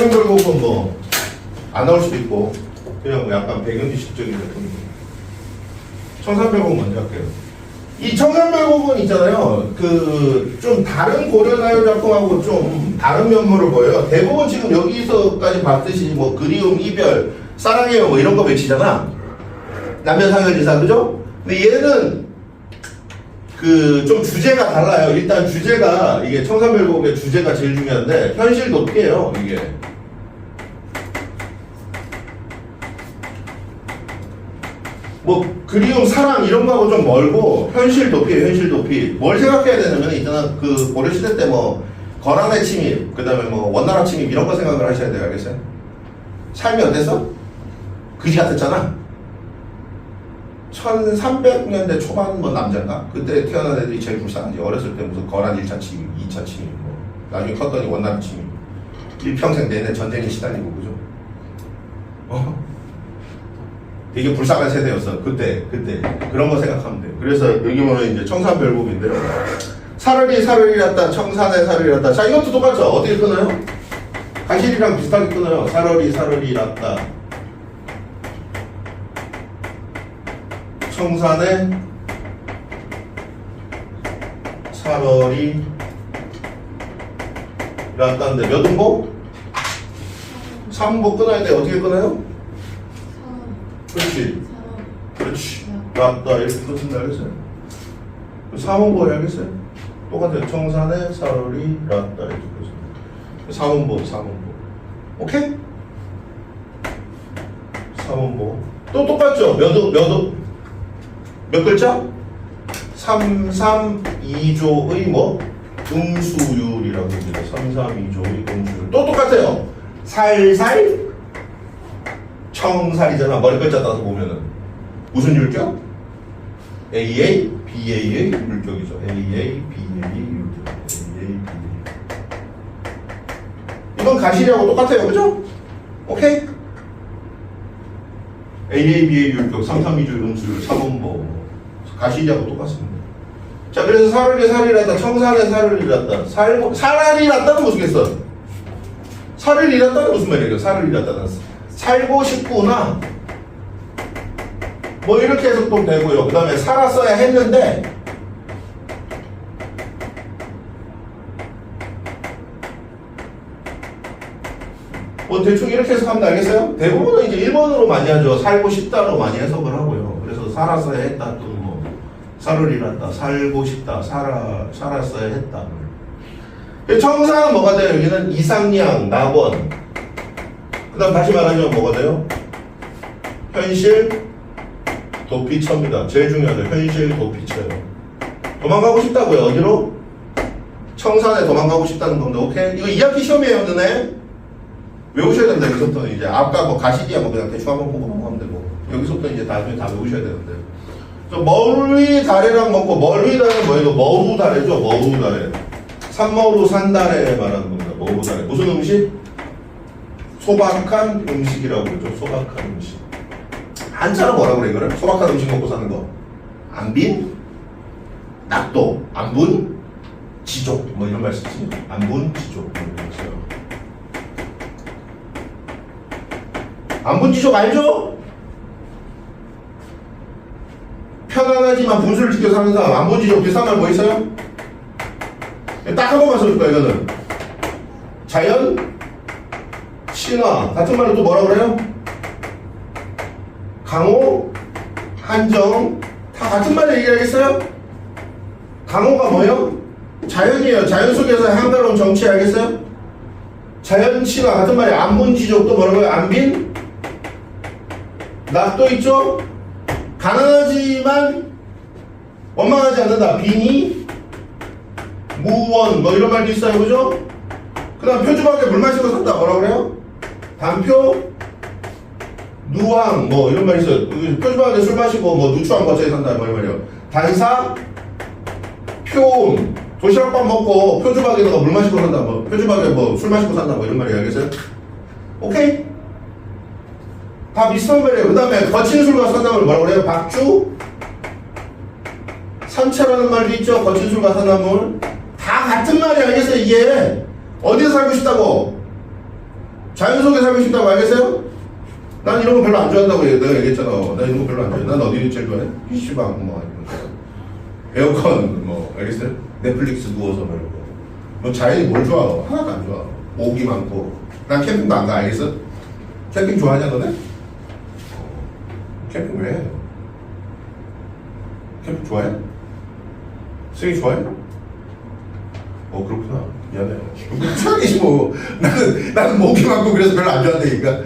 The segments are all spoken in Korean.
청산별곡은 뭐 안 나올 수도 있고 그냥 뭐 약간 배경지식적인 느낌. 청산별곡 먼저 할게요. 이 청산별곡은 있잖아요. 그 좀 다른 고려가요 작품하고 좀 다른 면모를 보여요. 대부분 지금 여기서까지 봤듯이 뭐 그리움, 이별, 사랑해요 뭐 이런 거 외치잖아. 남녀 상열지사 그죠? 근데 얘는 그 좀 주제가 달라요. 일단 주제가 이게 청산별곡의 주제가 제일 중요한데 현실 도피예요 이게. 뭐 그리움, 사랑 이런 거하고 좀 멀고 현실 도피예요. 현실 도피. 뭘 생각해야 되냐면 일단은 그 고려시대 때 뭐 거란의 침입, 그 다음에 뭐 원나라 침입 이런 거 생각을 하셔야 돼요. 알겠어요? 삶이 어땠어? 그지 같았잖아. 1300년대 초반 뭐 남자인가? 그때 태어난 애들이 제일 불쌍하지. 어렸을 때 무슨 거란 1차 침입, 2차 침입 뭐 나중에 컸더니 원나라 침입. 일평생 내내 전쟁에 시달리고 그죠? 되게 불쌍한 세대였어. 그때 그런 거 생각하면 돼요. 그래서 여기 보면 이제 청산별곡인데요. 사르리랐다 청산의 사르리랐다. 자 이것도 똑같죠. 어떻게 끊어요? 가실이랑 비슷하게 끊어요. 사르리랐다 청산의 사르리랐다인데 몇 음보? 3음보 끊어야 돼. 어떻게 끊어요? 그렇지. 그렇지. 낫다. 이렇게 끊는다. 알겠어요? 3음보 해야겠어요? 똑같아요. 청산의 사르리 낫다. 이렇게 끊어요. 3음보. 오케이? 3음보. 또 똑같죠? 몇 글자? 3, 3, 2조의 뭐? 음수율이라고 합니다. 3, 3, 2조의 음수율. 또 똑같아요. 살살 청살이잖아. 머리 글자 따서 보면은 무슨 율격? AA, BA의 율격이죠. AA, BA의 율격. AA, BA. 이건 가실이하고 똑같아요. 그죠? 오케이? AA, BA 율격, 3, 3, 2조 음수율, 3원보. 가실이하고 똑같습니다. 자, 그래서 사르리랐다, 청산의 사르리랐다. 사라리랐다는 무슨겠어? 사르리랐다는 무슨 말이에요? 사르리랐다는 살고 싶구나 뭐 이렇게 해석도 되고요. 그 다음에 살았어야 했는데 뭐 대충 이렇게 해석하면 알겠어요? 대부분은 이제 1번으로 많이 하죠. 살고 싶다로 많이 해석을 하고요. 그래서 살았어야 했다 또 뭐 사르리랐다 살고 싶다 살았어야 했다. 청산은 뭐가 돼요? 여기는 이상량, 낙원. 그 다음 다시 말하자면 뭐가 돼요? 현실 도피처입니다. 제일 중요하죠. 현실 도피처예요. 도망가고 싶다고요. 어디로? 청산에 도망가고 싶다는 건데 오케이? 이거 2학기 시험이에요. 너네 외우셔야 된다. 여기서부터는 이제 아까 뭐 가시디야 뭐 그냥 대충 한번 보고 넘어가면 되고 여기서부터 이제 나중에 다 외우셔야 되는데 멀위 다래랑 먹고 멀위 다래는 뭐예요? 머루 다래죠. 머루 다래. 산머루 산다래 말하는 겁니다. 머루 다래. 무슨 음식? 소박한 음식이라고 그러죠. 소박한 음식. 한자로 뭐라고 그래 이거를? 소박한 음식 먹고 사는 거. 안빈, 낙도, 안분, 지족 뭐 이런 말 쓰지. 안분, 지족 이런 거 있어요. 안분, 지족 알죠? 편안하지만 분수를 지켜 사는 사람. 안분, 지족 비슷한 말 뭐 있어요? 딱 한 번만 써줄까 이거는? 자연, 신화 같은 말로 또 뭐라 그래요? 강호, 한정 다 같은 말을 얘기하겠어요? 강호가 뭐예요? 자연이에요. 자연 속에서 한가로운 정치 알겠어요? 자연, 신화 같은 말이 안분지족 또 뭐라고요? 안빈? 낙도 있죠? 가난하지만 원망하지 않는다. 빈이, 무원 뭐 이런 말도 있어요. 그죠? 그 다음 표주박에 물 마시고 산다. 뭐라 그래요? 단표, 누황 뭐 이런 말이 있어요. 표주박에 술 마시고 뭐 누추한 거처에 산다. 뭐 이런 말이에요. 단사, 표음 도시락밥 먹고 표주박에다가 물 마시고 산다. 뭐 표주박에 뭐 술 마시고 산다. 뭐 이런 말이 알겠어요? 오케이? 다 비슷한 말이에요. 그 다음에 거친 술과 산나물 뭐라 그래요? 박주, 산채라는 말도 있죠. 거친 술과 산나물 다 같은 말이 알겠어요. 이게 어디에 살고 싶다고? 자연 속에 살고 싶다고 알겠어요? 난 이런 거 별로 안 좋아한다고 내가 얘기했잖아. 나 이런 거 별로 안 좋아해. 난 어디 제일 좋아해? PC방 뭐 에어컨 뭐 알겠어요? 넷플릭스 누워서 말고 뭐 자연이 뭘 좋아하고 하나도 안 좋아. 모기 많고. 난 캠핑도 안 가. 알겠어? 캠핑 좋아하냐 너네? 캠핑 왜 해? 캠핑 좋아해? 승희 좋아해? 그렇구나. 미안해. 이상하지 뭐. 나는 모기 많고 그래서 별로 안 좋아한다니까.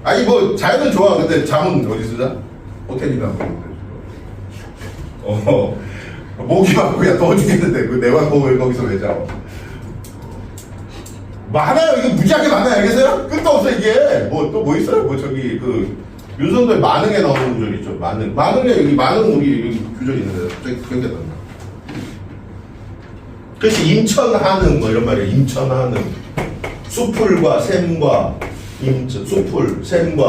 아니 뭐 자연은 좋아. 근데 잠은 어디서 자? 호텔이나 모기 많고 야 더워 죽겠는데 그 내가 거기서 왜 자? 많아요. 이거 무지하게 많아요. 알겠어요? 끝도 없어 이게. 뭐 있어요? 뭐 저기 그 윤선도에 만흥에 나오는 구절 있죠. 만흥에 여기 만흥 우리 여기 구절 있는데 갑자기 기억이 안 나. 그렇지. 임천하는 뭐 이런 말이에요. 임천하는 수풀과 샘과 수풀 샘과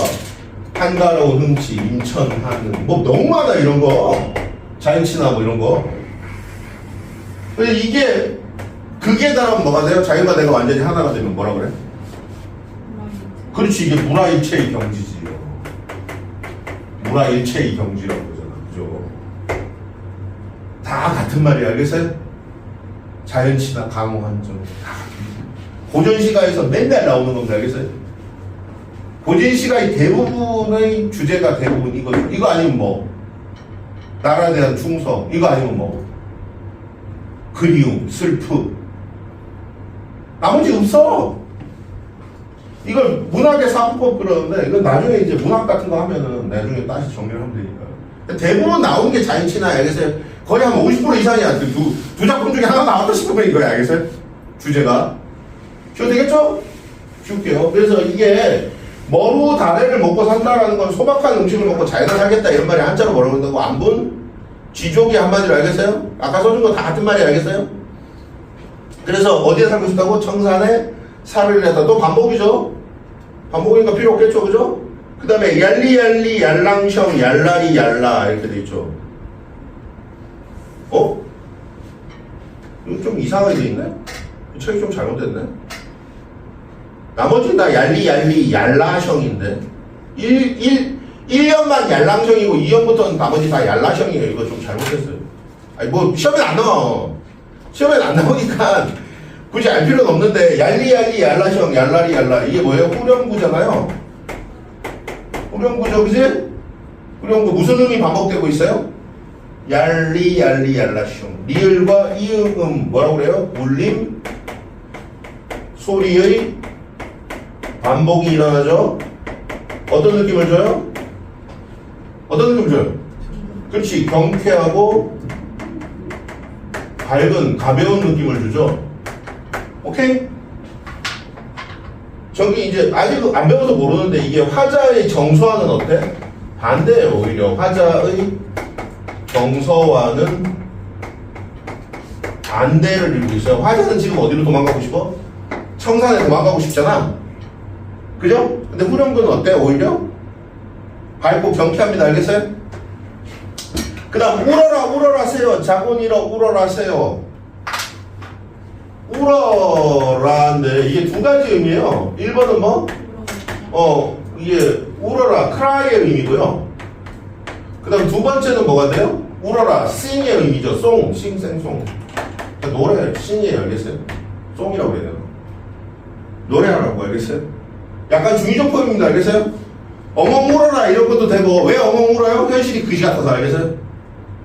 한가로운 흥치 임천하는 뭐 너무 많아 이런 거. 자연친화 뭐 이런 거. 근데 이게 그게 다르면 뭐가 돼요? 자기가 내가 완전히 하나가 되면 뭐라 그래? 그렇지. 이게 무라일체의 경지지요. 무라일체의 경지라고 그러잖아. 그죠? 다 같은 말이야. 알겠어요? 자연친화 강호한정 다 고전시가에서 맨날 나오는 겁니다. 알겠어요? 고전시가의 대부분의 주제가 대부분 이거죠. 이거 아니면 뭐 나라에 대한 충성, 이거 아니면 뭐 그리움, 슬픔, 나머지 없어. 이걸 문학의 사고법 그러는데 이건 나중에 이제 문학 같은 거 하면은 나중에 다시 정리를 하면 되니까. 대부분 나오는 게 자연친화. 알겠어요? 거의 한 50% 이상이야. 두 작품 중에 하나 나왔다 싶으면 이거야. 알겠어요? 주제가. 쉬워도 되겠죠? 쉬울게요. 그래서 이게 머루 다래를 먹고 산다라는 건 소박한 음식을 먹고 잘 살겠다 이런 말이 한자로 뭐라고 한다고? 안분? 쥐족이 한마디로 알겠어요? 아까 써준 거 다 같은 말이 알겠어요? 그래서 어디에 살고 싶다고? 청산에 살을 내다. 또 반복이죠? 반복이니까 필요 없겠죠? 그죠? 그 다음에 얄리얄리 얄랑셩 얄라리 얄라 이렇게 돼 있죠. 이거 좀 이상하게 돼 있네? 이 책이 좀 잘못됐네? 나머지는 다 얄리얄리 얄라셩인데 1년만 얄랑셩이고 2년부터는 나머지 다 얄라셩이에요. 이거 좀 잘못됐어요. 아니 뭐 시험에 안 나와. 시험에 안 나오니까 굳이 알 필요는 없는데 얄리얄리 얄라셩 얄라리 얄라 이게 뭐예요? 후렴구잖아요. 후렴구죠. 그지? 후렴구 무슨 음이 반복되고 있어요? 얄리얄리 얄라셩 리을과 이음 뭐라고 그래요? 울림 소리의 반복이 일어나죠. 어떤 느낌을 줘요? 어떤 느낌을 줘요? 그렇지. 경쾌하고 밝은 가벼운 느낌을 주죠. 오케이? 저기 이제 아직 안 배워서 모르는데 이게 화자의 정서와는 어때? 반대예요. 오히려 화자의 정서와는 반대를 이루고 있어요. 화자는 지금 어디로 도망가고 싶어? 청산에 도망가고 싶잖아. 그죠? 근데 후렴구는 어때? 오히려 밝고 경쾌합니다. 알겠어요? 그 다음 울어라 울어라세요. 자곤이라 울어라세요. 울어라인데 이게 두 가지 의미예요. 1번은 뭐? 이게 울어라 cry의 의미고요. 그 다음 두 번째는 뭐가 돼요? 울어라 sing의 의미죠. song, 싱생송. 노래, sing이에요. 알겠어요? song이라고 해야 되나? 노래하라고 알겠어요? 약간 중의적 포인트입니다. 알겠어요? 엉엉 울어라 이런 것도 되고 왜 엉엉 울어요? 현실이 그지 같아서. 알겠어요?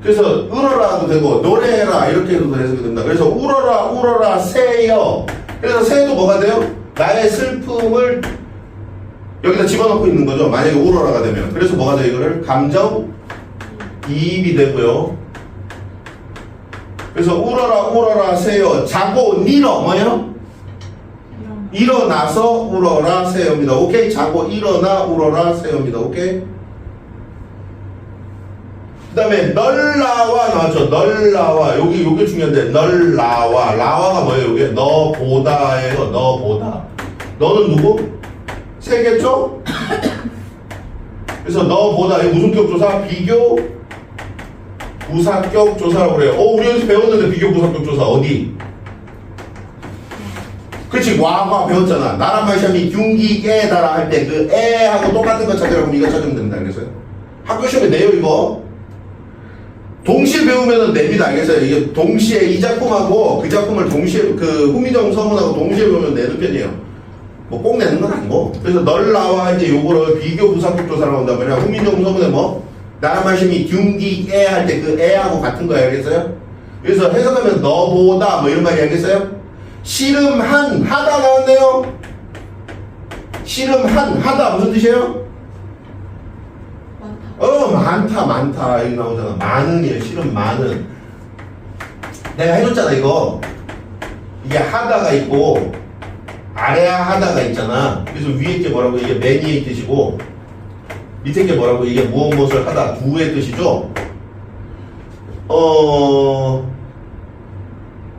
그래서 울어라도 되고 노래해라 이렇게 해도 해석이 된다. 그래서 울어라 울어라 새요. 그래서 새도 뭐가 돼요? 나의 슬픔을 여기다 집어넣고 있는 거죠. 만약에 울어라가 되면. 그래서 뭐가 돼요? 이거를 감정 이입이 되고요. 그래서 울어라 울어라 새요. 자고 니러 뭐예요? 일어나서 울어라 세요입니다. 오케이? 자고 일어나 울어라 세요입니다. 오케이? 그 다음에 널 나와 나왔죠. 널 나와. 요게 중요한데 널 나와. 나와가 뭐예요? 요게 너 보다예요. 너 보다. 너는 누구? 세겠죠? 그래서 너 보다. 이거 무슨 격 조사? 비교 부사격 조사라고 그래요. 우리 여기서 배웠는데 비교 부사격 조사 어디? 그치? 그렇지. 와가 배웠잖아. 나라마시아미 균기 깨다라 할 때 그 에하고 똑같은 거 찾으라고 하면 이거 찾으면 됩니다. 알겠어요? 학교 시험에 내요 이거. 동시에 배우면은 냅니다. 알겠어요? 이게 동시에 이 작품하고 그 작품을 동시에 그 후미정 서문하고 동시에 배우면 내는 편이에요. 뭐 꼭 내는 건 아니고. 그래서 널 나와 이제 요거를 비교 부사격 조사라고 한단 말이야. 후미정 서문에 뭐 나라마시미 균기 에 할 때 그 에하고 같은 거야. 알겠어요? 그래서 해석하면 너보다 뭐 이런 말이 알겠어요? 씨름한 하다 나왔네요. 씨름한 하다 무슨 뜻이에요? 많다 여기 나오잖아. 많은이에요. 씨름 많은. 내가 해줬잖아 이거. 이게 하다가 있고 아래야 하다가 있잖아. 그래서 위에 게 뭐라고? 이게 매니의 뜻이고 밑에 게 뭐라고? 이게 무엇을 하다 두의 뜻이죠.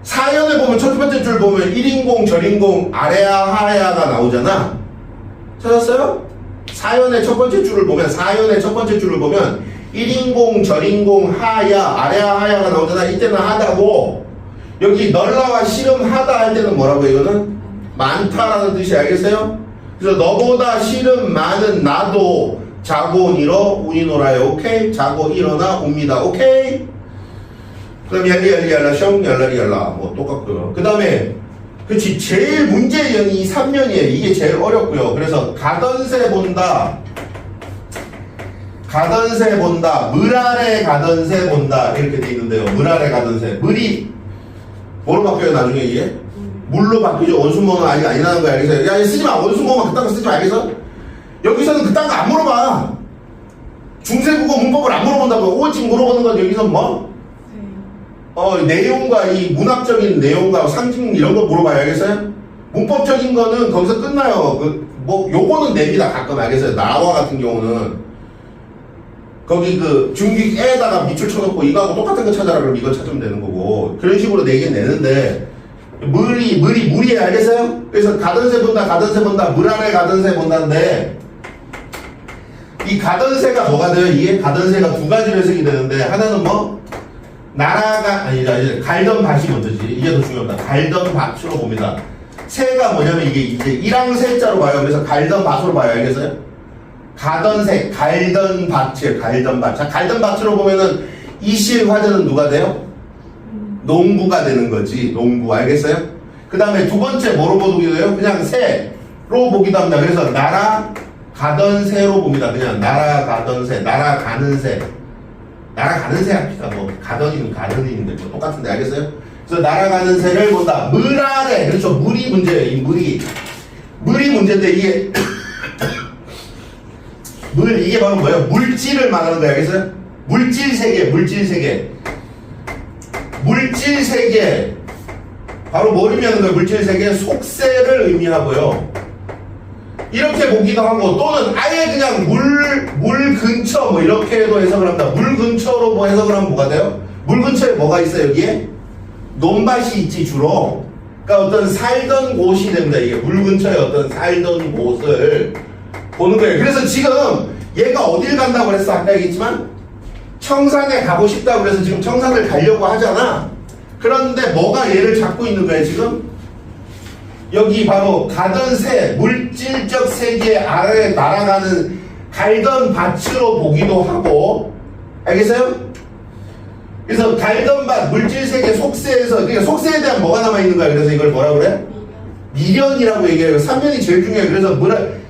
사연을 보면 첫 번째 줄 보면 1인공, 절인공, 아래야, 하야가 나오잖아. 찾았어요? 사연의 첫 번째 줄을 보면 1인공, 절인공, 하야, 아래야, 하야가 나오잖아. 이때는 하다고 여기 널라와 씨름하다 할 때는 뭐라고 이거는? 많다라는 뜻이 알겠어요? 그래서 너보다 씨름 많은 나도 자고 일어 우이노라요. 오케이? 자고 일어나 옵니다. 오케이? 그럼 열라 숑 열라 뭐 똑같고요. 그 다음에 그치 제일 문제형이 이 3년이에요. 이게 제일 어렵고요. 그래서 가던세 본다 물 아래 가던세 본다 이렇게 돼 있는데요. 물 아래 가던세 물이 뭐로 바뀌어요 나중에 이게? 물로 바뀌죠. 원순모는 아직 안 일어나는 거야. 알겠어요? 야 쓰지마. 원순모만 그딴 거 쓰지마. 알겠어? 여기서는 그딴 거 안 물어봐. 중세국어 문법을 안 물어본다고. 오직 물어보는 건 여기서 뭐? 내용과 이 문학적인 내용과 상징 이런 거 물어봐야 알겠어요? 문법적인 거는 거기서 끝나요. 뭐 요거는 냅니다. 가끔 알겠어요? 나와 같은 경우는 거기 그 중기에다가 밑줄 쳐놓고 이거하고 똑같은 거 찾아라 그러면 이거 찾으면 되는 거고 그런 식으로 내긴 내는데 물이 알겠어요? 그래서 가던세 본다 물 아래 가던세 본다인데 이 가던세가 뭐가 돼요? 이게 가던세가 두 가지로 해석이 되는데 하나는 뭐? 나라가 아니 갈던 밭이 먼저지. 이게 더 중요합니다. 갈던 밭으로 봅니다. 새가 뭐냐면 이게 이제 일항새자로 봐요. 그래서 갈던 밭으로 봐요. 알겠어요? 가던 새, 갈던 밭이에요. 갈던 밭. 자, 갈던 밭으로 보면은 이실 화제는 누가 돼요? 농부가 되는 거지. 농부. 알겠어요? 그 다음에 두 번째 뭐로 보기도 해요? 그냥 새로 보기도 합니다. 그래서 나라 가던 새로 봅니다. 그냥 나라 가던 새, 나라 가는 새. 날아가는 새 합시다. 뭐 가던이면 가던이인데 뭐 똑같은데 알겠어요? 그래서 날아가는 새를 본다. 물 아래. 그렇죠. 물이 문제예요. 이 물이 문제인데 이게 이게 바로 뭐예요? 물질을 말하는 거예요. 알겠어요? 물질 세계 바로 뭘 의미하는 거예요? 물질 세계 속세를 의미하고요. 이렇게 보기도 하고 또는 아예 그냥 물 근처 뭐 이렇게도 해석을 합니다. 물 근처로 뭐 해석을 하면 뭐가 돼요? 물 근처에 뭐가 있어요? 여기에? 논밭이 있지 주로. 그러니까 어떤 살던 곳이 됩니다. 이게 물 근처에 어떤 살던 곳을 보는 거예요. 그래서 지금 얘가 어딜 간다고 그랬어? 아까 얘기했지만 청산에 가고 싶다고 그래서 지금 청산을 가려고 하잖아. 그런데 뭐가 얘를 잡고 있는 거예요 지금? 여기 바로 가던 새, 물질적 세계 아래에 날아가는 갈던 밭으로 보기도 하고 알겠어요? 그래서 갈던 밭, 물질 세계 속세에서 그러니까 속세에 대한 뭐가 남아있는 거야. 그래서 이걸 뭐라 그래? 미련이라고 얘기해요. 3년이 제일 중요해요. 그래서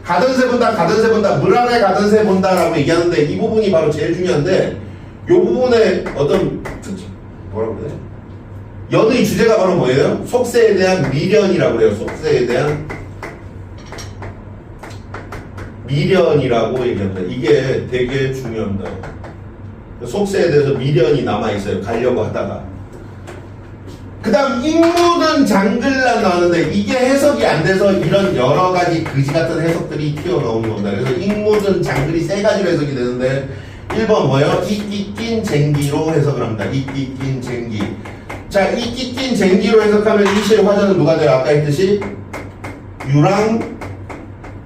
가던 새 본다 물 아래 가던 새 본다라고 얘기하는데 이 부분이 바로 제일 중요한데 이 부분에 어떤 특징 뭐라고 그래? 연의 주제가 바로 뭐예요? 속세에 대한 미련이라고 그래요. 속세에 대한 미련이라고 얘기합니다. 이게 되게 중요합니다. 속세에 대해서 미련이 남아있어요. 가려고 하다가. 그 다음 인묻은 장글란 나왔는데 이게 해석이 안 돼서 이런 여러 가지 그지 같은 해석들이 튀어나오는 겁니다. 그래서 인묻은 장글이 세 가지로 해석이 되는데 1번 뭐예요? 이끼 낀 쟁기로 해석을 합니다. 이끼 낀 쟁기. 자, 이끼 낀 쟁기로 해석하면 이실 화전은 누가 돼요? 아까 했듯이 유랑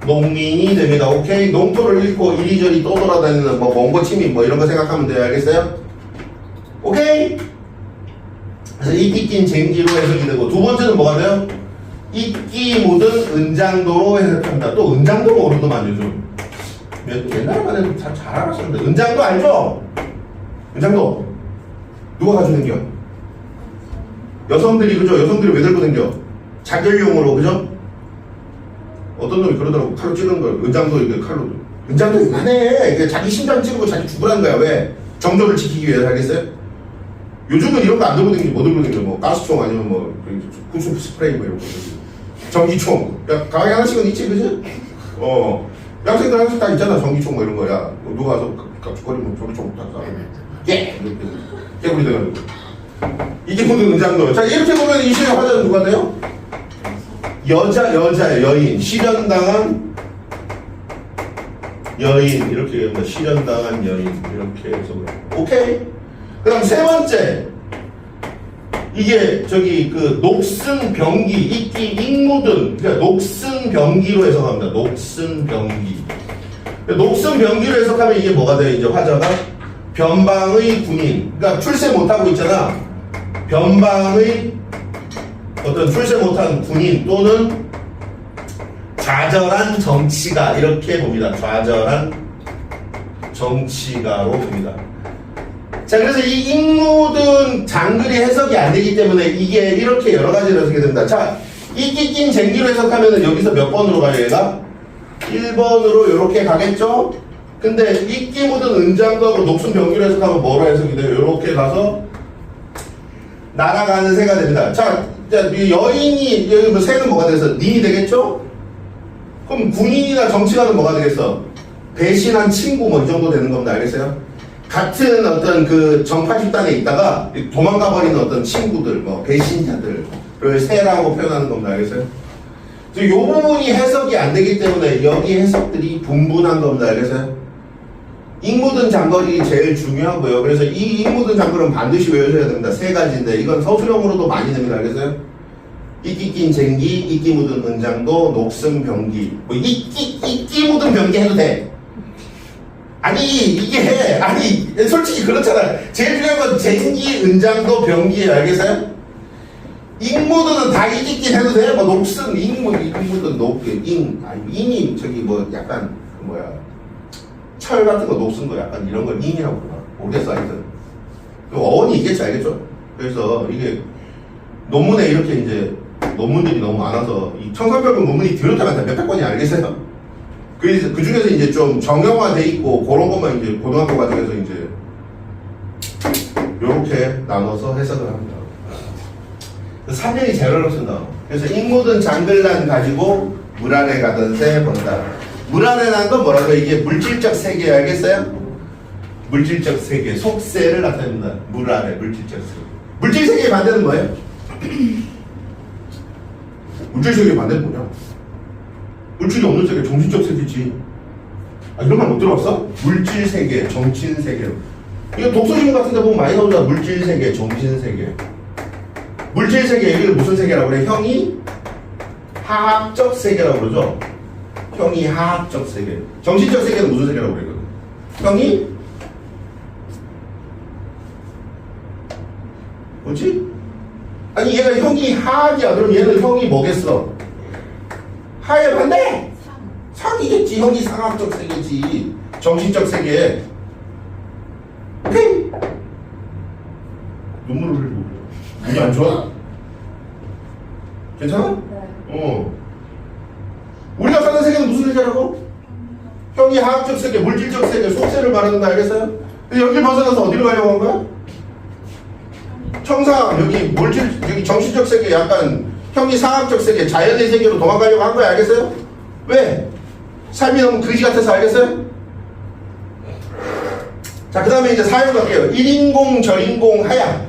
농민이 됩니다. 오케이? 농토를 잃고 이리저리 떠돌아다니는 뭐 몽고치민 뭐 이런 거 생각하면 돼요. 알겠어요? 오케이? 그래서 이끼 낀 쟁기로 해석이 되고 두 번째는 뭐가 돼요? 이끼 묻은 은장도로 해석한다. 또 은장도 모르더만 요즘. 옛날만 해도 잘 알았었는데. 은장도 알죠? 은장도. 누가 가지고 댕겨? 여성들이, 그죠? 여성들이 왜 들고 댕겨? 자결용으로, 그죠? 어떤 놈이 그러더라고. 칼로 찌르는 거야. 은장도 이게 칼로. 은장도 이만해. 이게 자기 심장 찌르고 자기 죽으라는 거야. 왜? 정조를 지키기 위해서 알겠어요? 요즘은 이런 거 안 들고 댕기지. 뭐 들고 댕겨? 뭐 가스총 아니면 뭐 구수 스프레이 뭐 이런 거. 전기총. 야, 가방에 하나씩은 있지, 그지? 학생들 하나씩 다 있잖아. 전기총 뭐 이런 거야. 누가 와서 갑죽거리면 전기총 다 쏴. 예! 이렇게 깨구리 돼가지고. 이게 모든 은장도. 자, 이렇게 보면 이 시의 화자는 누가 돼요? 여자예요. 여인. 실현당한 여인. 이렇게 합니다. 실현당한 여인. 이렇게 해서. 오케이? 그 다음 세 번째. 이게 저기 그 녹슨 병기, 이끼 익묻은, 그러니까 녹슨 병기로 해석합니다. 녹슨 병기. 녹슨 병기로 해석하면 이게 뭐가 돼요? 이제 화자가 변방의 군인. 그러니까 출세 못하고 있잖아. 변방의 어떤 출세 못한 군인 또는 좌절한 정치가, 이렇게 봅니다. 좌절한 정치가로 봅니다. 자, 그래서 이 익묻은 장글이 해석이 안 되기 때문에 이게 이렇게 여러 가지로 해석이 됩니다. 자, 이끼 낀 쟁기로 해석하면 여기서 몇 번으로 가요, 얘가? 1번으로 이렇게 가겠죠? 근데 이끼 묻은 은장도하고 녹슨 병기로 해석하면 뭐로 해석이 돼요? 이렇게 가서 날아가는 새가 됩니다. 자, 여인이, 여기 뭐 새는 뭐가 돼서? 님이 되겠죠? 그럼 군인이나 정치가는 뭐가 되겠어? 배신한 친구 뭐 이 정도 되는 겁니다. 알겠어요? 같은 어떤 그 정파 집단에 있다가 도망가 버리는 어떤 친구들, 뭐 배신자들을 새라고 표현하는 겁니다. 알겠어요? 이 부분이 해석이 안 되기 때문에 여기 해석들이 분분한 겁니다. 알겠어요? 익묻은 장거리 제일 중요하고요. 그래서 이 익묻은 장거리는 반드시 외우셔야 됩니다. 세 가지인데 이건 서술형으로도 많이 됩니다. 알겠어요? 이끼 낀 쟁기, 이끼 묻은 은장도, 녹슨 병기. 뭐 이끼 묻은 병기 해도 돼. 아니 솔직히 그렇잖아요. 제일 중요한 건 쟁기, 은장도, 병기예요. 알겠어요? 익묻은 다 이끼 해도 돼. 뭐 녹슨, 익묻은 인이 저기 뭐 약간 그 뭐야 철 같은 거 녹슨 거 약간 이런 걸 인이라고 그러나 모르겠어. 하여튼 어원이 있겠지. 알겠죠? 그래서 이게 논문에 이렇게 이제 논문들이 너무 많아서 이 청산별급 논문이 드럽다면 몇백 건이 알겠어요? 그 중에서 이제 좀 정형화돼 있고 그런 것만 이제 고등학교 과정에서 이제 요렇게 나눠서 해석을 합니다. 3년이 제일 어렵습니다. 그래서 익묻은 장글란 가지고 물 안에 가던 새 본다. 물 안에 난 건 뭐라고? 이게 물질적 세계 알겠어요? 물질적 세계, 속세를 나타냅니다. 물 안에 물질적 세계. 물질 세계의 반대는 뭐예요? 물질 세계의 반대는 뭐냐? 물질이 없는 세계, 정신적 세계지. 이런 말 못 들어봤어? 물질 세계, 정신 세계. 이거 독서신 같은 데 보면 많이 나오잖아. 물질 세계, 정신 세계. 물질 세계, 여기를 무슨 세계라고 그래? 형이 하학적 세계라고 그러죠? 형이 하학적 세계. 정신적 세계는 무슨 세계라고 그래? 형이 뭐지? 아니 얘가 형이 하학이야. 그럼 얘는 형이 뭐겠어? 하의 반대! 상이겠지. 형이 상학적 세계지. 정신적 세계. 오케이? 눈물을 흘리고 눈이 안 좋아? 괜찮아? 네. 우리가 사는 세계는 무슨 세계라고? 형이 하학적 세계, 물질적 세계, 속세를 말하는 거 알겠어요? 근데 여기 벗어나서 어디로 가려고 한 거야? 청상, 여기 정신적 세계 약간 형이 상학적 세계, 자연의 세계로 도망가려고 한 거야. 알겠어요? 왜? 삶이 너무 거지 같아서. 알겠어요? 자, 그 다음에 이제 사연 갈게요. 1인공, 절인공, 하야.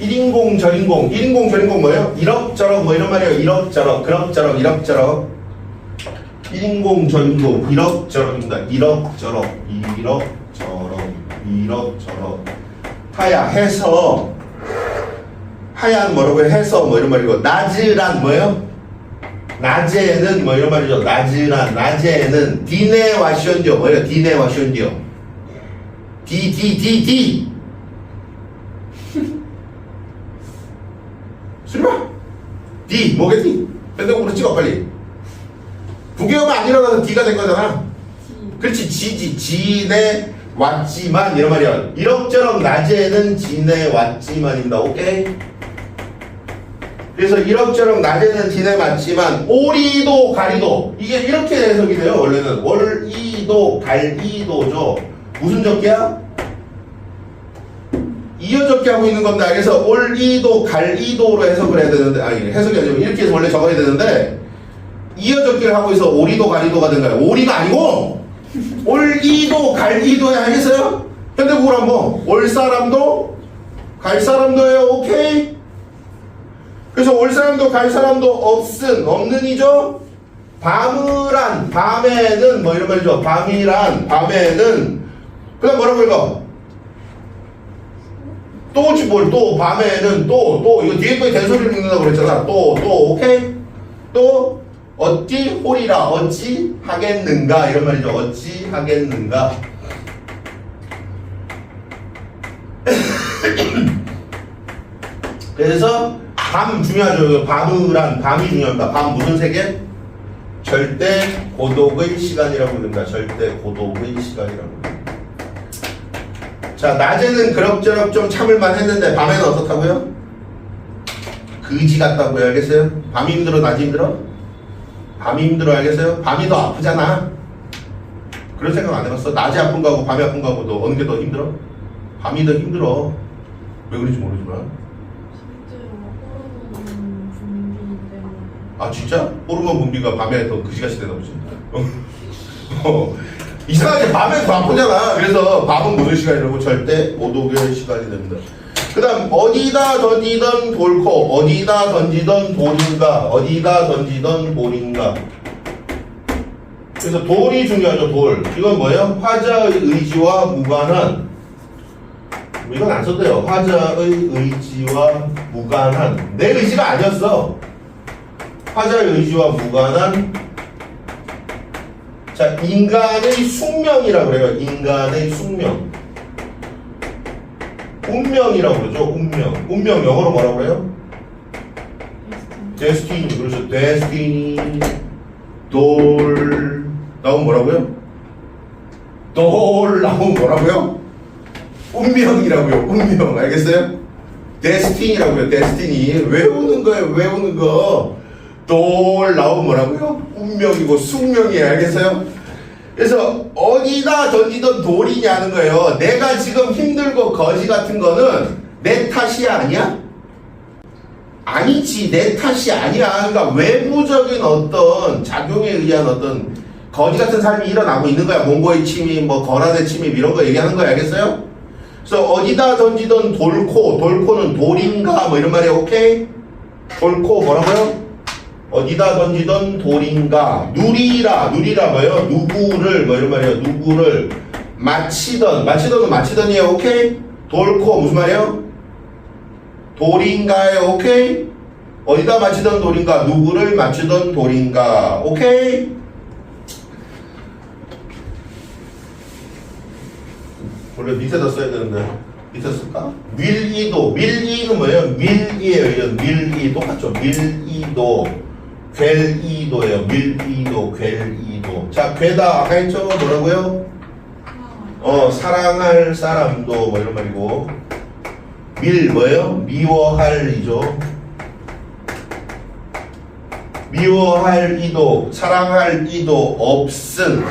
1인공, 절인공. 1인공, 절인공 뭐예요? 이럭저럭 뭐 이런 말이에요. 이럭저럭, 그럭저럭, 이럭저럭. 1인공, 절인공. 이럭저럭입니다. 이럭저럭, 이럭저럭. 하야, 해서. 하얀 뭐라고 해서 뭐 이런 말이고, 낮이란 뭐예요? 낮에는 뭐 이런 말이죠. 낮에는 디네 와션디오 뭐예요? 디네 와션디오 디 수리봐 D 뭐겠니? 현대국으로 찍어 빨리. 부계어가 안 일어나서 D가 된 거잖아. 그렇지. 지지. 지내 왔지만 이런 말이야. 이럭저럭 낮에는 지내 왔지만입니다. 오케이? 그래서 이럭저럭 낮에는 지내 왔지만 오리도 가리도 이게 이렇게 해석이 돼요. 원래는 월이도 갈이도죠. 무슨 적기야? 이어적기 하고 있는 건데, 그래서 올이도 갈이도로 해석을 해야 되는데, 아니 해석이 아니고 이렇게 해서 원래 적어야 되는데 이어적기를 하고 있어. 오리도 가리도가 된 거야. 오리가 아니고 올이도 갈이도 해야 알겠어요? 현대국어로 한번 올 사람도 갈 사람도예요. 오케이? 그래서 올 사람도 갈 사람도 없는이죠. 밤을한 밤에는 뭐 이런 말이죠. 밤이란 밤에는 그 다음 뭐라고 읽어? 또지 뭘 또 밤에는 또 이거 뒤에 거에 대소리를 읽는다고 그랬잖아. 또 오케이? 또 어찌 홀이라 어찌 하겠는가 이런 말이죠. 어찌 하겠는가. 그래서 밤 중요하죠. 밤을한 밤이 중요합니다. 밤 무슨 세계? 절대 고독의 시간이라고 부릅니다. 절대 고독의 시간이라고. 자, 낮에는 그럭저럭 좀 참을만 했는데 밤에는 어떻다고요? 그지 같다고요. 알겠어요? 밤이 힘들어? 낮이 힘들어? 밤이 힘들어. 알겠어요? 밤이 더 아프잖아. 그런 생각 안 해봤어? 낮이 아픈 거하고 밤이 아픈 거하고 너 어느 게 더 힘들어? 밤이 더 힘들어. 왜 그런지 모르지만. 아 진짜? 호르몬 분비가 밤에 더 그지같이 되나 보지. 이상하게 밤에 더 아프잖아. 그래서 밤은 무슨 시간이라고? 절대 고독의 시간이 됩니다. 그 다음 어디다 던지던 돌코 어디다 던지던 돌인가 어디다 던지던 돌인가. 그래서 돌이 중요하죠. 돌. 이건 뭐예요? 화자의 의지와 무관한. 이건 안 써도 돼요. 화자의 의지와 무관한. 내 의지가 아니었어. 화자의 의지와 무관한. 자, 인간의 숙명이라고 그래요. 인간의 숙명. 운명이라고 그러죠. 운명. 운명 영어로 뭐라고 그래요? destiny. 그렇죠. destiny. 돌 나오면 뭐라고요? 돌 나오면 뭐라고요? 운명이라고요. 운명. 알겠어요? destiny라고요. destiny. 외우는 거예요. 외우는 거. 돌 나오면 뭐라고요? 운명이고 숙명이에요. 알겠어요? 그래서 어디다 던지던 돌이냐는 거예요. 내가 지금 힘들고 거지 같은 거는 내 탓이 아니야? 아니지. 내 탓이 아니야. 그러니까 외부적인 어떤 작용에 의한 어떤 거지 같은 삶이 일어나고 있는 거야. 몽고의 침입, 뭐 거란의 침입 이런 거 얘기하는 거야. 알겠어요? 그래서 어디다 던지던 돌코, 돌코는 돌인가 뭐 이런 말이야. 오케이? 돌코 뭐라고요? 어디다 던지던 돌인가. 누리라 뭐예요? 누구를 뭐 이런 말이에요. 누구를 마치던은 마치던이에요. 오케이? 돌코 무슨 말이에요? 돌인가에 오케이? 어디다 마치던 돌인가. 누구를 마치던 돌인가. 오케이? 원래 밑에다 써야 되는데 밑에 쓸까? 밀이도. 밀이는 뭐예요? 밀이에요. 밀이 똑같죠. 밀이도. 괸이도예요. 밀이도, 괸이도. 자, 괸다 아까 했죠? 뭐라고요? 사랑할 사람도 뭐 이런 말이고. 밀 뭐예요? 미워할이죠. 미워할 이도, 사랑할 이도 없음,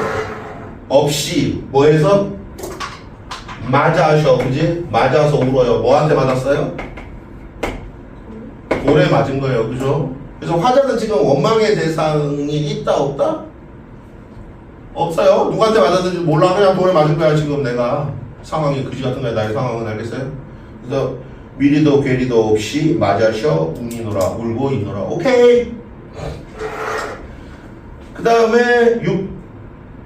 없이 뭐해서? 맞아셔, 그지? 맞아서 울어요. 뭐한테 맞았어요? 돌에 맞은 거예요, 그죠? 그래서 화자는 지금 원망의 대상이 있다 없다? 없어요. 누구한테 맞았는지 몰라. 그냥 돌에 맞은 거야 지금 내가. 상황이 그지 같은 거야. 나의 상황은. 알겠어요? 그래서 미리도 괴리도 없이 맞아셔 우니노라. 울고 있노라. 오케이. 그 다음에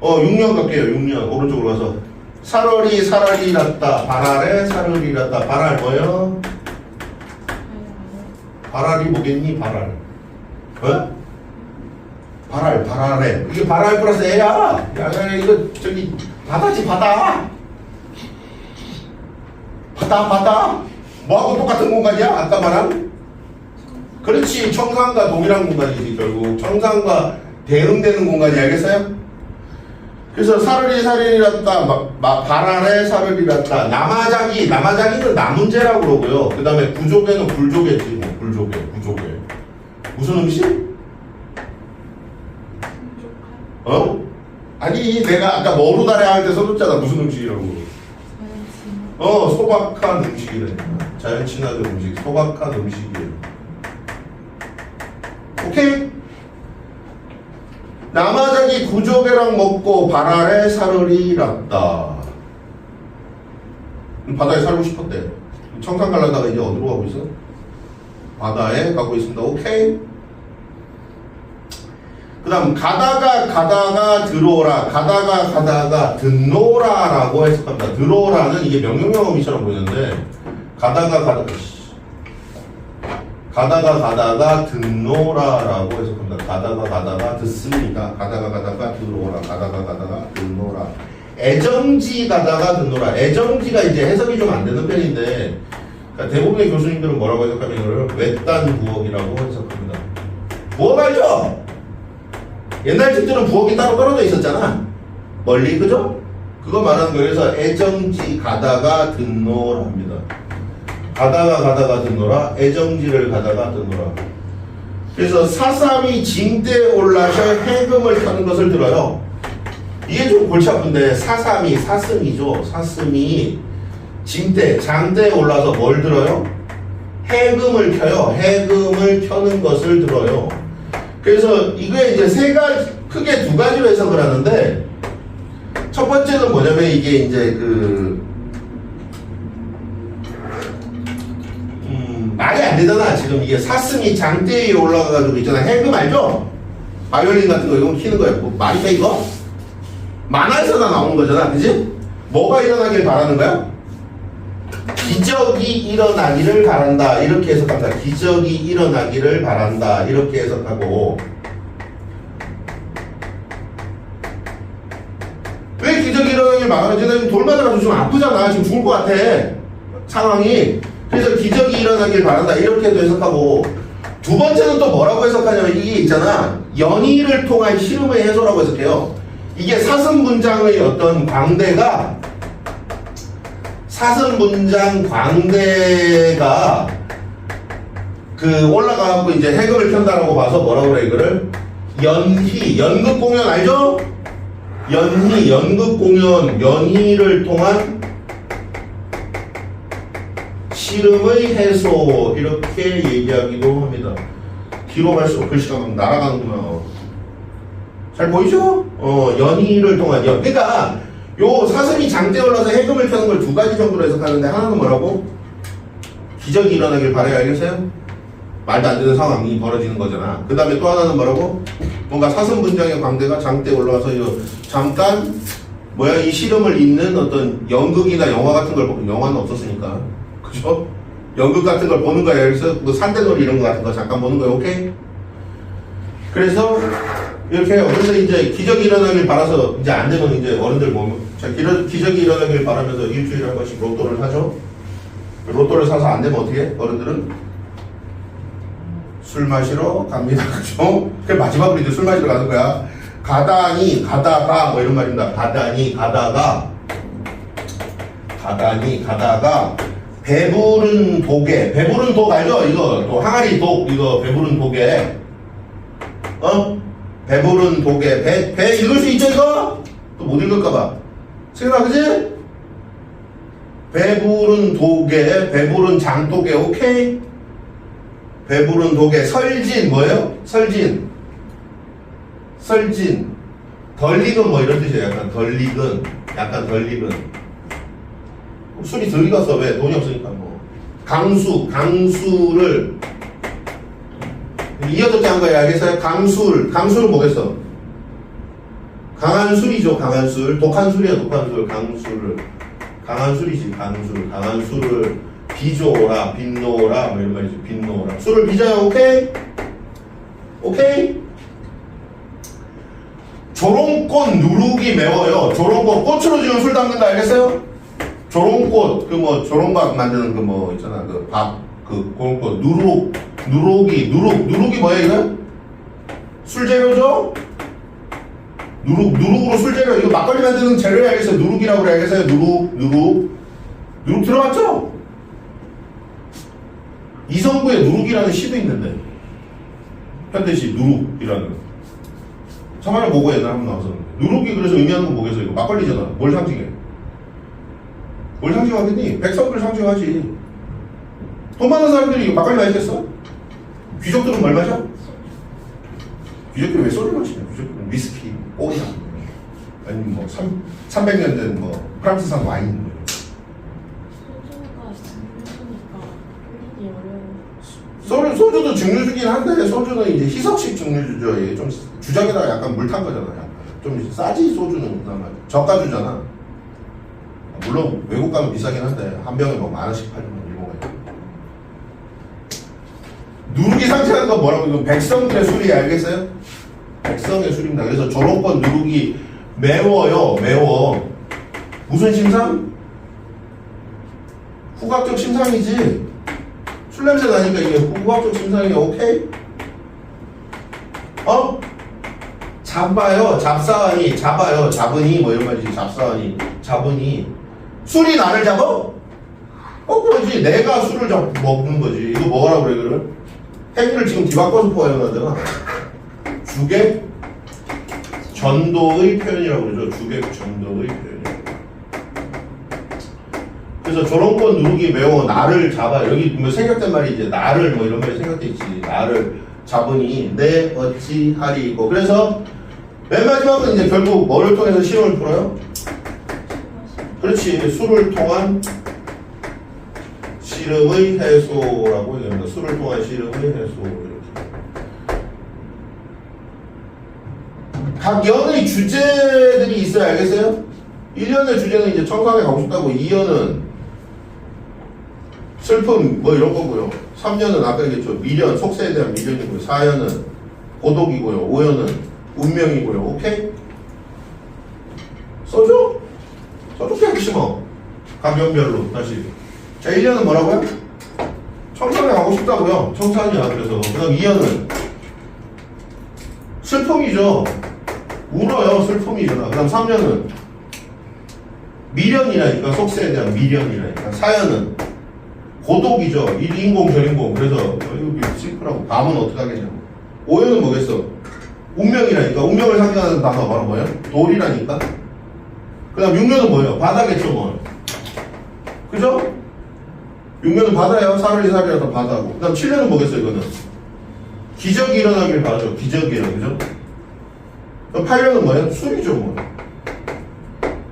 6년 갈게요. 6년 오른쪽으로 가서 사러리 났다. 발알에 사러리 났다. 발알 뭐예요? 발알이 뭐겠니? 발알. 어? 발알에. 이게 발알 플러스 애야. 야, 이거 저기 바다지 바다. 바다. 뭐하고 똑같은 공간이야? 아까 말한? 그렇지. 청산과 동일한 공간이지. 결국 청산과 대응되는 공간이. 알겠어요? 그래서 사르리 사르리랐다, 발아래 사르리랐다. 남아자기는 나문제라고 그러고요. 그 다음에 구조개는 불조개지. 뭐 불조개. 무슨 음식? 어? 아니 내가 아까 머루다래 할 때 써줬잖아. 무슨 음식이라고. 소박한 음식이래. 자연 친화적 음식. 소박한 음식이에요. 오케이? 남아자기 구조개랑 먹고 발아래 사르리랐다. 바다에 살고 싶었대. 청산 가려다가 이제 어디로 가고 있어? 바다에 가고 있습니다. 오케이? 그 다음 가다가 들어오라. 가다가 듣노라라고 해석합니다. 들어오라는 이게 명령어미처럼 보이는데 가다가 듣노라라고 해석합니다. 가다가 듣습니다. 가다가 들어오라. 가다가 듣노라. 애정지 가다가 듣노라. 애정지가 이제 해석이 좀 안 되는 편인데, 그러니까 대부분의 교수님들은 뭐라고 해석하면 이걸 외딴 부엌이라고 해석합니다. 부엌 알죠? 옛날 집들은 부엌이 따로 떨어져 있었잖아. 멀리, 그죠? 그거 말하는 거예요. 그래서 애정지 가다가 듣노랍니다. 가다가 듣노라. 애정지를 가다가 듣노라. 그래서 사삼이 징대에 올라서 해금을 켜는 것을 들어요. 이게 좀 골치 아픈데, 사슴이죠. 사슴이 징대, 장대에 올라서 뭘 들어요? 해금을 켜요. 해금을 켜는 것을 들어요. 그래서 이게 이제 크게 두 가지로 해석을 하는데, 첫 번째는 뭐냐면 이게 이제 말이 안 되잖아. 지금 이게 사슴이 장대 위에 올라가가지고 있잖아. 해금 알죠? 바이올린 같은 거 이거 키는 거야. 뭐 말이 돼 이거? 만화에서나 나오는 거잖아. 그지? 뭐가 일어나길 바라는 거야? 기적이 일어나기를 바란다. 이렇게 해석합니다. 기적이 일어나기를 바란다. 이렇게 해석하고, 왜 기적이 일어나기를 바라는지. 나 지금 돌 맞아가지고 좀 아프잖아. 지금 죽을 것 같아. 상황이. 그래서 기적이 일어나길 바란다. 이렇게도 해석하고, 두 번째는 또 뭐라고 해석하냐면 이게 있잖아. 연희를 통한 시름의 해소라고 해석해요. 이게 사슴문장의 어떤 광대가 올라가고 이제 해금을 켠다라고 봐서 뭐라고 그래 이거를? 연극공연 알죠? 연극공연, 연희를 통한 시름의 해소 이렇게 얘기하기도 합니다. 뒤로 갈수록 글씨가 막 날아가는구나. 잘 보이죠? 연희를 통한 그러니까 요 사슴이 장대에 올라서 해금을 켜는 걸 두 가지 정도로 해석하는데, 하나는 뭐라고? 기적이 일어나길 바라요. 알겠어요? 말도 안 되는 상황이 벌어지는 거잖아. 그 다음에 또 하나는 뭐라고? 뭔가 사슴 분장의 광대가 장대에 올라와서 잠깐 이 시름을 잇는 어떤 연극이나 영화 같은 걸 보고, 영화는 없었으니까 그죠? 연극 같은 걸 보는 거야. 그래서 뭐 산대놀이 이런 거 같은 거 잠깐 보는 거야. 오케이? 그래서 이렇게 해요. 그래서 이제 기적이 일어나길 바라서 이제 안 되면 이제 어른들 보면, 자, 기적이 일어나길 바라면서 일주일에 한 번씩 로또를 사죠. 로또를 사서 안 되면 어떻게 해? 어른들은 술 마시러 갑니다. 그죠? 그 마지막으로 이제 술 마시러 가는 거야. 가다가 뭐 이런 말입니다. 가다가 배부른 독에, 배부른 독 알죠? 이거 또 항아리 독, 이거 배부른 독에, 배부른 독에, 배 읽을 수 있죠 이거? 또 못 읽을까봐. 세근아 그지? 배부른 독에, 배부른 장독에. 오케이? 배부른 독에, 설진 뭐예요? 설진 덜 익은 뭐 이런 뜻이에요. 약간 덜 익은 술이 덜 익었어. 왜? 돈이 없으니까 뭐. 강수를 이어졌지 한 거예요. 알겠어요? 강술은 뭐겠어? 강한 술이죠. 강한 술. 독한 술이야. 독한 술. 강한 술이지. 강한 술을 빚어오라. 빚노라. 뭐 이런 말이죠. 빚노라. 술을 빚어요. 오케이? 조롱꽃 누룩이 매워요. 조롱꽃, 꽃으로 지은 술 담근다. 알겠어요? 조롱꽃, 조롱밥 만드는 있잖아. 밥, 조롱꽃, 누룩. 누룩이 뭐야 이거? 술재료죠? 누룩으로 술재료, 이거 막걸리 만드는 재료를 알겠어요. 누룩이라고 그래 알겠어요. 누룩 들어갔죠? 이성구에 누룩이라는 시도 있는데 현대시 누룩이라는 청하를 보고 옛날에 한번 나왔었는데 누룩이 그래서 의미하는 건 뭐겠어? 이거 막걸리잖아. 뭘 상징해? 뭘 상징하겠니? 백성을 상징하지. 돈 많은 사람들이 이거 막걸리 마시겠어? 귀족들은 뭘 마셔? 귀족들은 왜 소주 마시냐? 귀족들은 위스키, 오냐 아니면 뭐 300년 된 뭐 프랑스산 와인 소주도 증류주긴 한데 소주는 이제 희석식 증류주죠. 좀 주정에다가 약간 물 탄 거잖아요. 좀 싸지 소주는 그나마 저가주잖아. 물론 외국 가면 비싸긴 한데 한 병에 뭐 10,000원씩 팔면 일본에. 누룩이 상징하는 건 뭐라고? 이건 백성들의 술이 알겠어요? 백성의 술입니다. 그래서 조롱권 누룩이 매워요. 매워. 무슨 심상? 후각적 심상이지. 술 냄새 나니까 이게 후각적 심상이야. 오케이? 잡아요. 잡사하니. 잡아요. 잡으니. 뭐 이런 말이지. 잡사하니. 잡으니. 술이 나를 잡아? 그러지. 내가 술을 먹는 거지. 이거 뭐라고 그래, 그러면? 행위를 지금 뒤바꿔서 포함하잖아. 주객 전도의 표현이라고 그러죠. 주객 전도의 표현. 그래서 조롱권 누룩이 매워 나를 잡아. 여기 뭐 생각된 말이 이제 나를 뭐 이런 말이 생각돼 있지. 나를 잡으니 내 어찌하리 있고. 그래서 맨 마지막은 이제 결국 뭐를 통해서 시험을 풀어요? 그렇지. 술을 통한 씨름의 해소라고 얘기합니다. 술을 통한 씨름의 해소. 이렇게. 각 연의 주제들이 있어요. 알겠어요? 1년의 주제는 이제 청산에 가고 싶다고, 2년은 슬픔 뭐 이런 거고요. 3년은 아까 얘기했죠. 미련, 속세에 대한 미련이고요. 4년은 고독이고요. 5년은 운명이고요. 오케이? 써줘? 써줄게 하기 싫어. 각 연별로 다시. 자, 1년은 뭐라고요? 청산에 가고 싶다고요. 청산이야. 그래서 그 다음 2년은 슬픔이죠. 울어요. 슬픔이잖아. 그 다음 3년은 미련이라니까. 속세에 대한 미련이라니까. 4년은 고독이죠. 일인공 절인공. 그래서 이거 시크라고 밤은 어떻게 하겠냐고. 5년은 뭐겠어? 운명이라니까. 운명을 상징하는 단어가 바로 뭐예요? 돌이라니까. 그 다음 6년은 뭐예요? 바다겠죠 뭐. 그죠? 6년은 바다예요. 사르리사리라도 바다고. 그 다음 7년은 뭐겠어 이거는? 기적이 일어나길 바라죠. 기적이에요. 그죠? 그럼 8년은 뭐예요? 술이죠 뭐.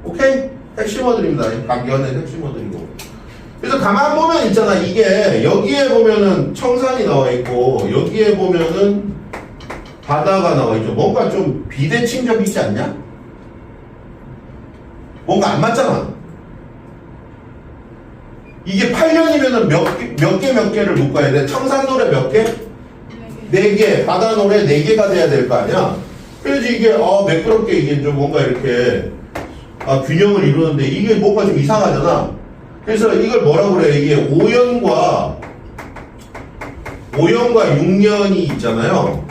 오케이? 핵심어들입니다. 각 연의 핵심어들이고. 그래서 가만 보면 있잖아. 이게 여기에 보면은 청산이 나와 있고 여기에 보면은 바다가 나와 있죠. 뭔가 좀 비대칭적 있지 않냐? 뭔가 안 맞잖아. 이게 8년이면은 몇 개를 묶어야 돼? 청산노래 몇 개? 4개. 바다 노래 4개가 돼야 될 거 아니야? 그래서 이게 매끄럽게 이게 좀 뭔가 이렇게 균형을 이루는데 이게 뭔가 좀 이상하잖아. 그래서 이걸 뭐라고 그래? 이게 5년과 6년이 있잖아요.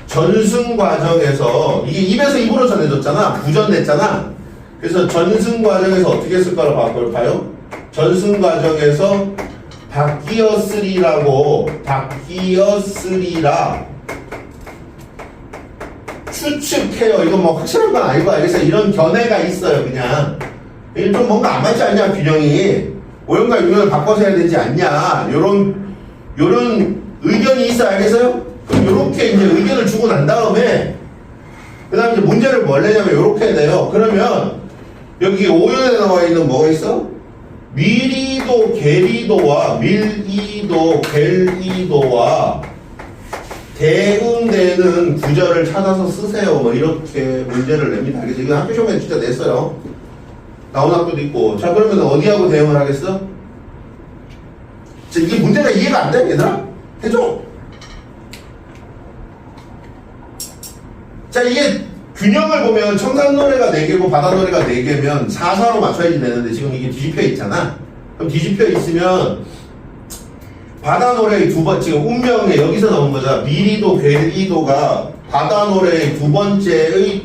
전승 과정에서 이게 입에서 입으로 전해졌잖아. 부전됐잖아. 그래서 전승 과정에서 어떻게 했을까를 봐요. 전승 과정에서 바뀌었으리라 추측해요. 이건 뭐 확실한 건 아니고 알겠어요. 이런 견해가 있어요. 그냥 이게 좀 뭔가 안 맞지 않냐 균형이. 5년과 6년을 바꿔서 해야 되지 않냐. 요런 의견이 있어. 알겠어요? 그럼 요렇게 이제 의견을 주고 난 다음에 그 다음에 이제 문제를 뭘 내냐면 요렇게 해야 돼요. 그러면 여기 5년에 나와 있는 뭐가 있어? 밀이도 겔이도와 밀이도 겔이도와 대응되는 구절을 찾아서 쓰세요. 뭐 이렇게 문제를 냅니다. 그래서 이거 학교 시험에 진짜 냈어요. 나온 학교도 있고. 자, 그러면 어디하고 대응을 하겠어? 자, 이게 문제가 이해가 안 돼, 얘들아? 해줘. 자, 이게 균형을 보면 청산노래가 4개고 바다노래가 4개면 4사로 맞춰야지 되는데 지금 이게 뒤집혀 있잖아. 그럼 뒤집혀 있으면 바다 노래의 지금 운명에 여기서 나온 거잖아. 미리도 벨리도가 바다 노래의 두 번째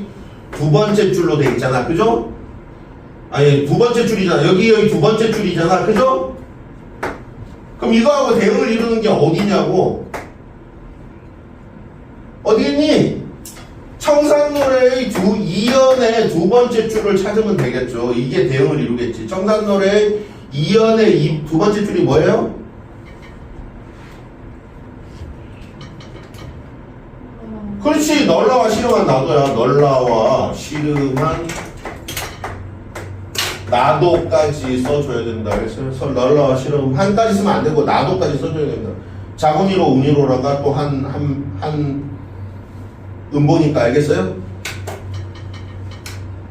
줄로 돼 있잖아. 그죠? 아니, 두 번째 줄이잖아. 여기 두 번째 줄이잖아. 그죠? 그럼 이거하고 대응을 이루는 게 어디냐고. 어디 있니? 청산노래의 2연의 두 번째 줄을 찾으면 되겠죠. 이게 대응을 이루겠지. 청산노래의 2연의 두 번째 줄이 뭐예요? 그렇지. 널라와 씨름한 나도야. 널라와 씨름한 나도까지 써줘야 된다. 그래서 널라와 씨름 한까지 쓰면 안 되고 나도까지 써줘야 된다. 자군이로 운이로라가 또 한 음보니까 알겠어요?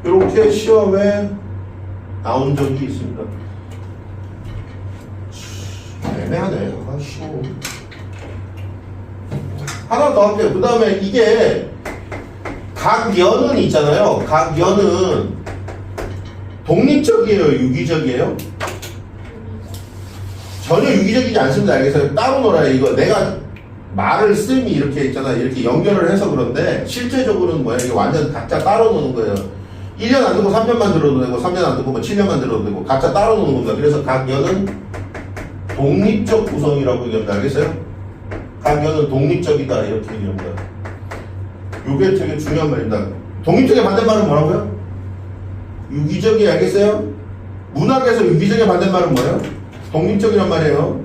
이렇게 시험에 나온 적이 있습니다. 애매하네. 쉬워. 하나 더 할게요. 그 다음에 이게 각연은 있잖아요. 각연은 독립적이에요? 유기적이에요? 전혀 유기적이지 않습니다. 알겠어요? 따로 놀아요. 이거 내가 말을 씀이 이렇게 있잖아. 이렇게 연결을 해서 그런데 실제적으로는 뭐야? 이게 완전 각자 따로 노는 거예요. 1년 안 듣고 3년만 들어도 되고 3년 안 듣고 뭐 7년만 들어도 되고 각자 따로 노는 겁니다. 그래서 각연은 독립적 구성이라고 얘기합니다. 알겠어요? 각연은 독립적이다 이렇게 얘기합니다. 이게 되게 중요한 말입니다. 독립적의 반대말은 뭐라고요? 유기적이. 알겠어요? 문학에서 유기적의 반대말은 뭐예요? 독립적이란 말이에요.